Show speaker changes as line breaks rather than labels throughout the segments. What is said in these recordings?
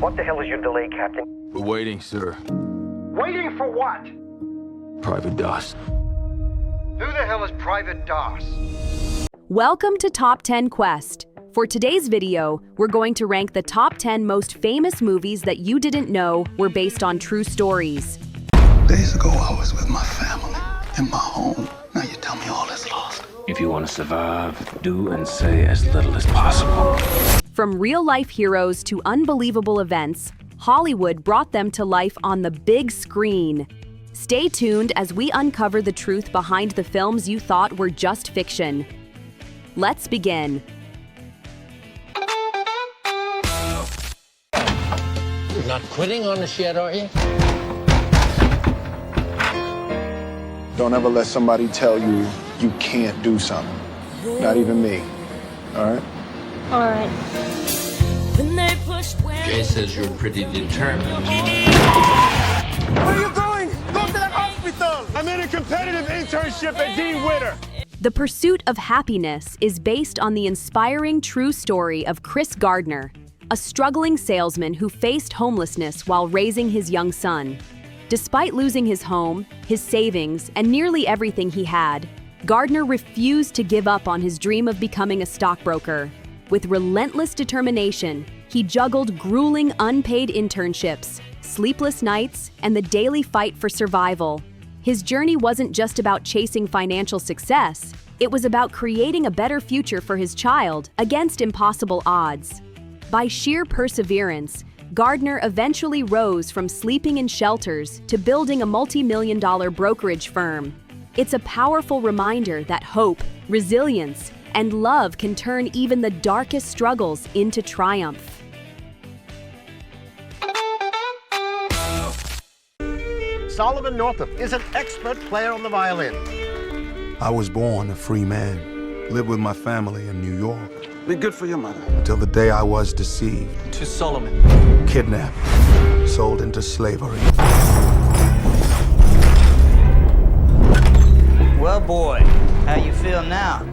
What the hell is your delay, Captain?
We're waiting, sir.
Waiting for what?
Private DOS.
Who the hell is Private DOS?
Welcome to Top 10 Quest. For today's video, we're going to rank the top 10 most famous movies that you didn't know were based on true stories.
Days ago, I was with my family in my home. Now you tell me all is lost.
If you want to survive, do and say as little as possible.
From real-life heroes to unbelievable events, Hollywood brought them to life on the big screen. Stay tuned as we uncover the truth behind the films you thought were just fiction. Let's begin.
You're not quitting on us yet, are you?
Don't ever let somebody tell you you can't do something. Not even me. All right?
All right.
Jay says you're pretty determined.
Where are you going? Go to the hospital! I'm in a competitive internship at Dean Witter.
The Pursuit of Happiness is based on the inspiring true story of Chris Gardner, a struggling salesman who faced homelessness while raising his young son. Despite losing his home, his savings, and nearly everything he had, Gardner refused to give up on his dream of becoming a stockbroker. With relentless determination, he juggled grueling unpaid internships, sleepless nights, and the daily fight for survival. His journey wasn't just about chasing financial success, it was about creating a better future for his child against impossible odds. By sheer perseverance, Gardner eventually rose from sleeping in shelters to building a multi-million-dollar brokerage firm. It's a powerful reminder that hope, resilience, and love can turn even the darkest struggles into triumph.
Solomon Northup is an expert player on the violin.
I was born a free man. Lived with my family in New York.
Be good for your mother.
Until the day I was deceived.
To Solomon.
Kidnapped. Sold into slavery.
Well, boy, how you feel now?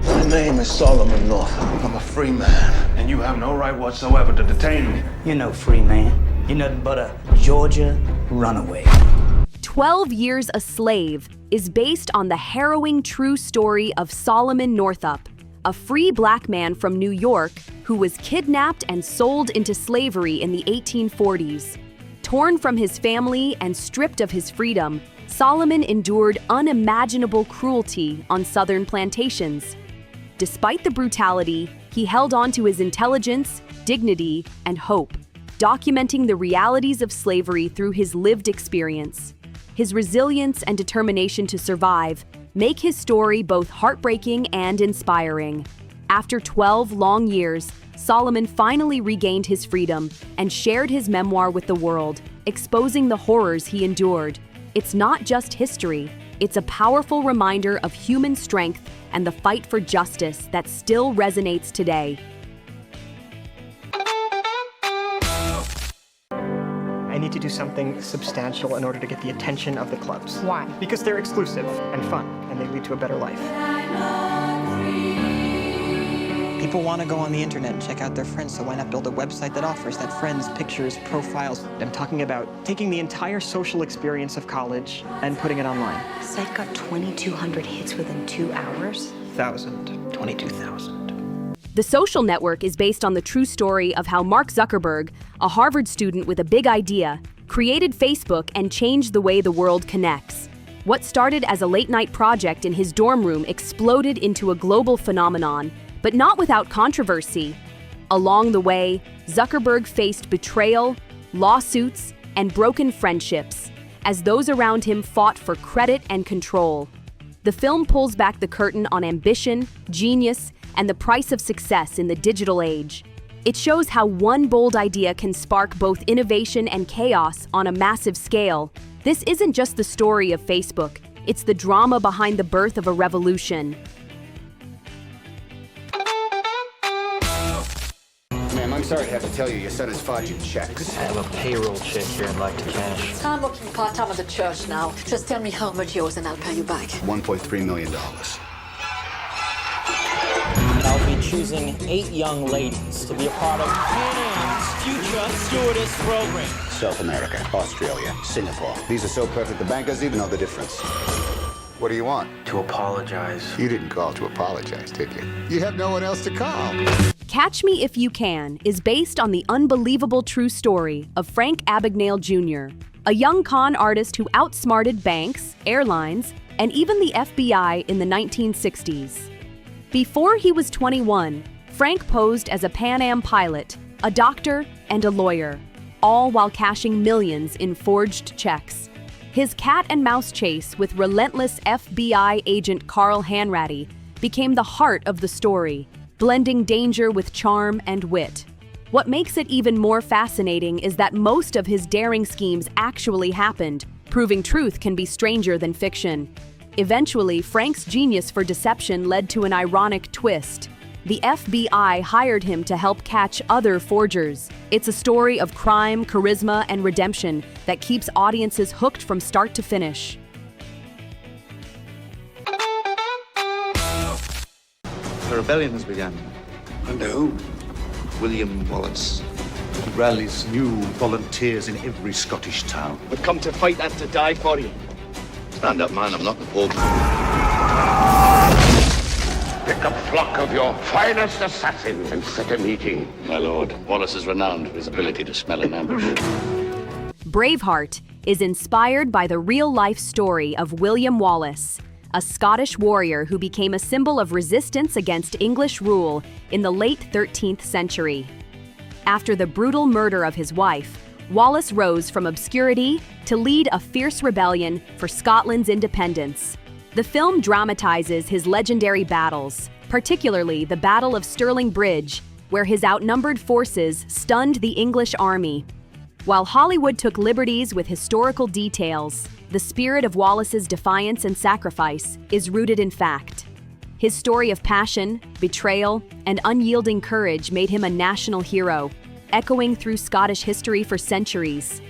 My name is Solomon Northup. I'm a free man.
And you have no right whatsoever to detain me.
You're no free man. You're nothing but a Georgia runaway.
12 Years a Slave is based on the harrowing true story of Solomon Northup, a free black man from New York who was kidnapped and sold into slavery in the 1840s. Torn from his family and stripped of his freedom, Solomon endured unimaginable cruelty on southern plantations. Despite the brutality, he held on to his intelligence, dignity, and hope, documenting the realities of slavery through his lived experience. His resilience and determination to survive make his story both heartbreaking and inspiring. After 12 long years, Solomon finally regained his freedom and shared his memoir with the world, exposing the horrors he endured. It's not just history, it's a powerful reminder of human strength and the fight for justice that still resonates today.
I need to do something substantial in order to get the attention of the clubs.
Why?
Because they're exclusive and fun, and they lead to a better life.
People want to go on the internet and check out their friends, so why not build a website that offers that friends, pictures, profiles?
I'm talking about taking the entire social experience of college and putting it online.
Site got 2,200 hits within 2 hours.
22,000.
The Social Network is based on the true story of how Mark Zuckerberg, a Harvard student with a big idea, created Facebook and changed the way the world connects. What started as a late-night project in his dorm room exploded into a global phenomenon, but not without controversy. Along the way, Zuckerberg faced betrayal, lawsuits, and broken friendships, as those around him fought for credit and control. The film pulls back the curtain on ambition, genius, and the price of success in the digital age. It shows how one bold idea can spark both innovation and chaos on a massive scale. This isn't just the story of Facebook, it's the drama behind the birth of a revolution.
Ma'am, I'm sorry to have to tell you, your son has forged your checks.
I have a payroll check here I'd like to cash.
I'm working part-time at the church now. Just tell me how much yours and I'll pay you back.
$1.3 million.
I'll be
choosing 8 young ladies to be a part of Pan Am's future stewardess program.
South America, Australia, Singapore. These are so perfect, the bank doesn't even know the difference. What do you want?
To apologize.
You didn't call to apologize, did you? You have no one else to call.
Catch Me If You Can is based on the unbelievable true story of Frank Abagnale Jr., a young con artist who outsmarted banks, airlines, and even the FBI in the 1960s. Before he was 21, Frank posed as a Pan Am pilot, a doctor, and a lawyer, all while cashing millions in forged checks. His cat and mouse chase with relentless FBI agent Carl Hanratty became the heart of the story, blending danger with charm and wit. What makes it even more fascinating is that most of his daring schemes actually happened, proving truth can be stranger than fiction. Eventually, Frank's genius for deception led to an ironic twist. The FBI hired him to help catch other forgers. It's a story of crime, charisma, and redemption that keeps audiences hooked from start to finish.
A rebellion has begun.
Under who?
William Wallace. He rallies new volunteers in every Scottish town.
We've come to fight and to die for you.
Stand up, man. I'm not the Pope.
Pick a flock of your finest assassins and set a meeting.
My lord, Wallace is renowned for his ability to smell an ambush.
Braveheart is inspired by the real-life story of William Wallace, a Scottish warrior who became a symbol of resistance against English rule in the late 13th century. After the brutal murder of his wife, Wallace rose from obscurity to lead a fierce rebellion for Scotland's independence. The film dramatizes his legendary battles, particularly the Battle of Stirling Bridge, where his outnumbered forces stunned the English army. While Hollywood took liberties with historical details, the spirit of Wallace's defiance and sacrifice is rooted in fact. His story of passion, betrayal, and unyielding courage made him a national hero, echoing through Scottish history for centuries.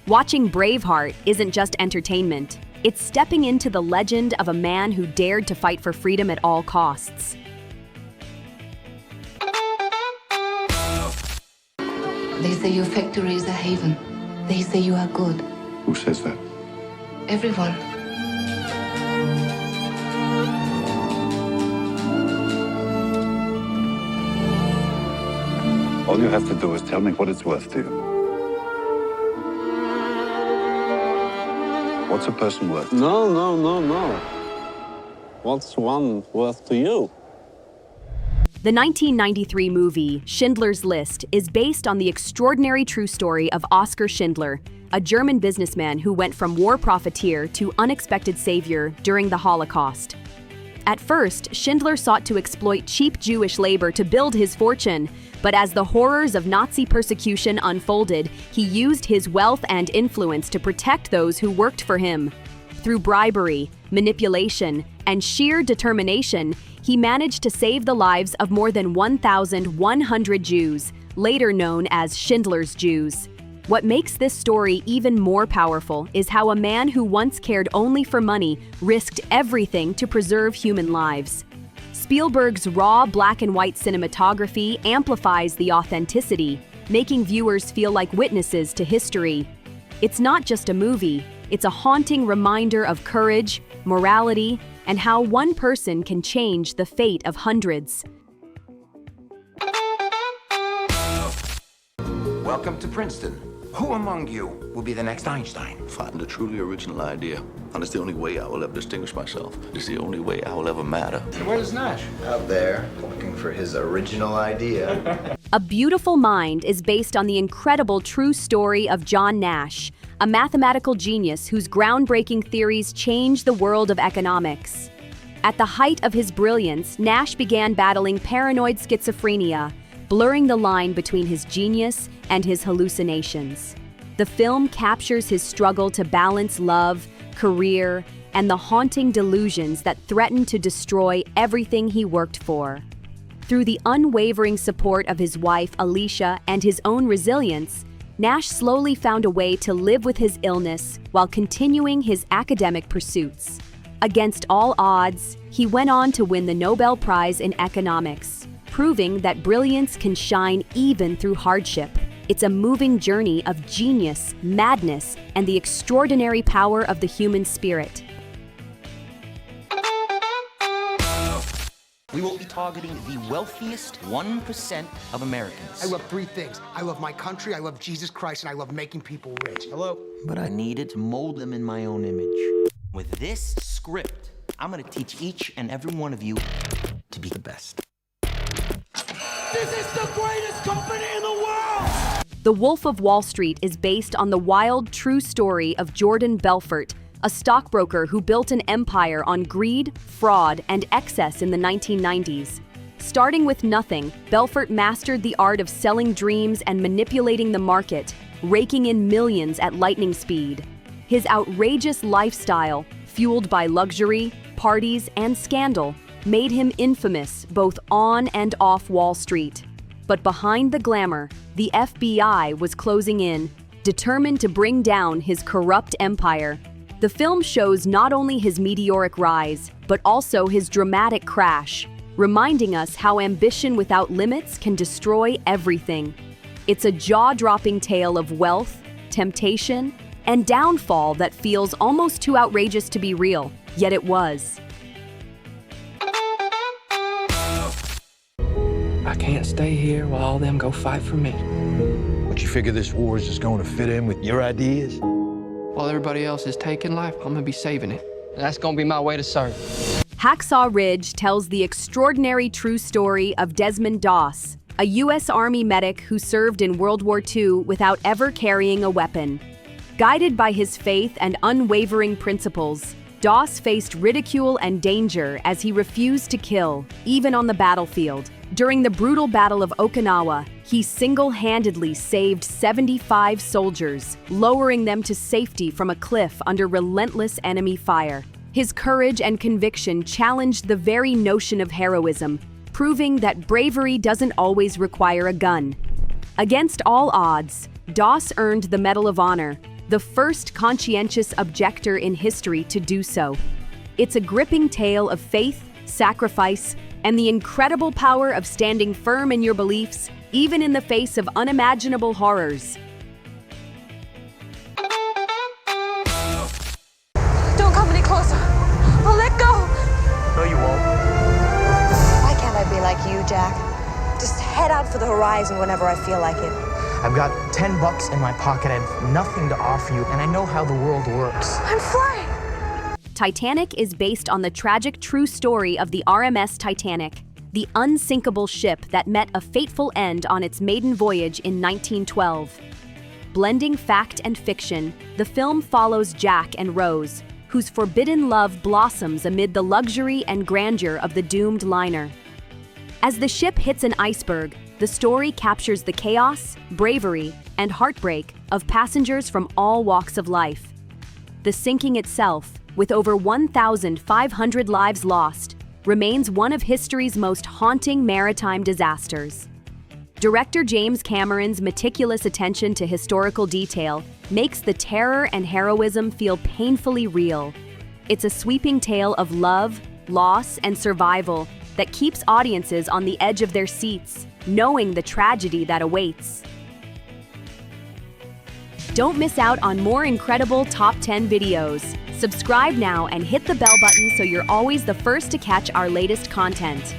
Watching Braveheart isn't just entertainment, it's stepping into the legend of a man who dared to fight for freedom at all costs.
They say your factory is a haven. They say you are good.
Who says that?
Everyone.
All you have to do is tell me what it's worth to you. What's a person worth?
No. What's one worth to you?
The 1993 movie Schindler's List is based on the extraordinary true story of Oskar Schindler, a German businessman who went from war profiteer to unexpected savior during the Holocaust. At first, Schindler sought to exploit cheap Jewish labor to build his fortune, but as the horrors of Nazi persecution unfolded, he used his wealth and influence to protect those who worked for him. Through bribery, manipulation, and sheer determination, he managed to save the lives of more than 1,100 Jews, later known as Schindler's Jews. What makes this story even more powerful is how a man who once cared only for money risked everything to preserve human lives. Spielberg's raw black and white cinematography amplifies the authenticity, making viewers feel like witnesses to history. It's not just a movie, it's a haunting reminder of courage, morality, and how one person can change the fate of hundreds.
Welcome to Princeton. Who among you will be the next Einstein?
Find a truly original idea, and it's the only way I will ever distinguish myself. It's the only way I will ever matter.
Where's Nash? Out there, looking for his original idea.
A Beautiful Mind is based on the incredible true story of John Nash, a mathematical genius whose groundbreaking theories changed the world of economics. At the height of his brilliance, Nash began battling paranoid schizophrenia, blurring the line between his genius and his hallucinations. The film captures his struggle to balance love, career, and the haunting delusions that threaten to destroy everything he worked for. Through the unwavering support of his wife, Alicia, and his own resilience, Nash slowly found a way to live with his illness while continuing his academic pursuits. Against all odds, he went on to win the Nobel Prize in Economics, proving that brilliance can shine even through hardship. It's a moving journey of genius, madness, and the extraordinary power of the human spirit.
We will be targeting the wealthiest 1% of Americans.
I love three things. I love my country, I love Jesus Christ, and I love making people rich. Hello?
But I needed to mold them in my own image. With this script, I'm gonna teach each and every one of you to be the best.
This is the greatest company in the world!
The Wolf of Wall Street is based on the wild, true story of Jordan Belfort, a stockbroker who built an empire on greed, fraud, and excess in the 1990s. Starting with nothing, Belfort mastered the art of selling dreams and manipulating the market, raking in millions at lightning speed. His outrageous lifestyle, fueled by luxury, parties, and scandal, made him infamous both on and off Wall Street. But behind the glamour, the FBI was closing in, determined to bring down his corrupt empire. The film shows not only his meteoric rise, but also his dramatic crash, reminding us how ambition without limits can destroy everything. It's a jaw-dropping tale of wealth, temptation, and downfall that feels almost too outrageous to be real, yet it was.
I can't stay here while all them go fight for me.
But you figure this war is just going to fit in with your ideas?
While everybody else is taking life, I'm gonna be saving it. And that's gonna be my way to serve.
Hacksaw Ridge tells the extraordinary true story of Desmond Doss, a U.S. Army medic who served in World War II without ever carrying a weapon. Guided by his faith and unwavering principles, Doss faced ridicule and danger as he refused to kill, even on the battlefield. During the brutal Battle of Okinawa, he single-handedly saved 75 soldiers, lowering them to safety from a cliff under relentless enemy fire. His courage and conviction challenged the very notion of heroism, proving that bravery doesn't always require a gun. Against all odds, Doss earned the Medal of Honor, the first conscientious objector in history to do so. It's a gripping tale of faith, sacrifice, and the incredible power of standing firm in your beliefs, even in the face of unimaginable horrors.
Don't come any closer. I'll let go.
No, you won't.
Why can't I be like you, Jack? Just head out for the horizon whenever I feel like it.
I've got $10 in my pocket. I have nothing to offer you, and I know how the world works.
I'm flying.
Titanic is based on the tragic true story of the RMS Titanic, the unsinkable ship that met a fateful end on its maiden voyage in 1912. Blending fact and fiction, the film follows Jack and Rose, whose forbidden love blossoms amid the luxury and grandeur of the doomed liner. As the ship hits an iceberg, the story captures the chaos, bravery, and heartbreak of passengers from all walks of life. The sinking itself, with over 1,500 lives lost, remains one of history's most haunting maritime disasters. Director James Cameron's meticulous attention to historical detail makes the terror and heroism feel painfully real. It's a sweeping tale of love, loss, and survival that keeps audiences on the edge of their seats, knowing the tragedy that awaits. Don't miss out on more incredible Top 10 videos. Subscribe now and hit the bell button so you're always the first to catch our latest content.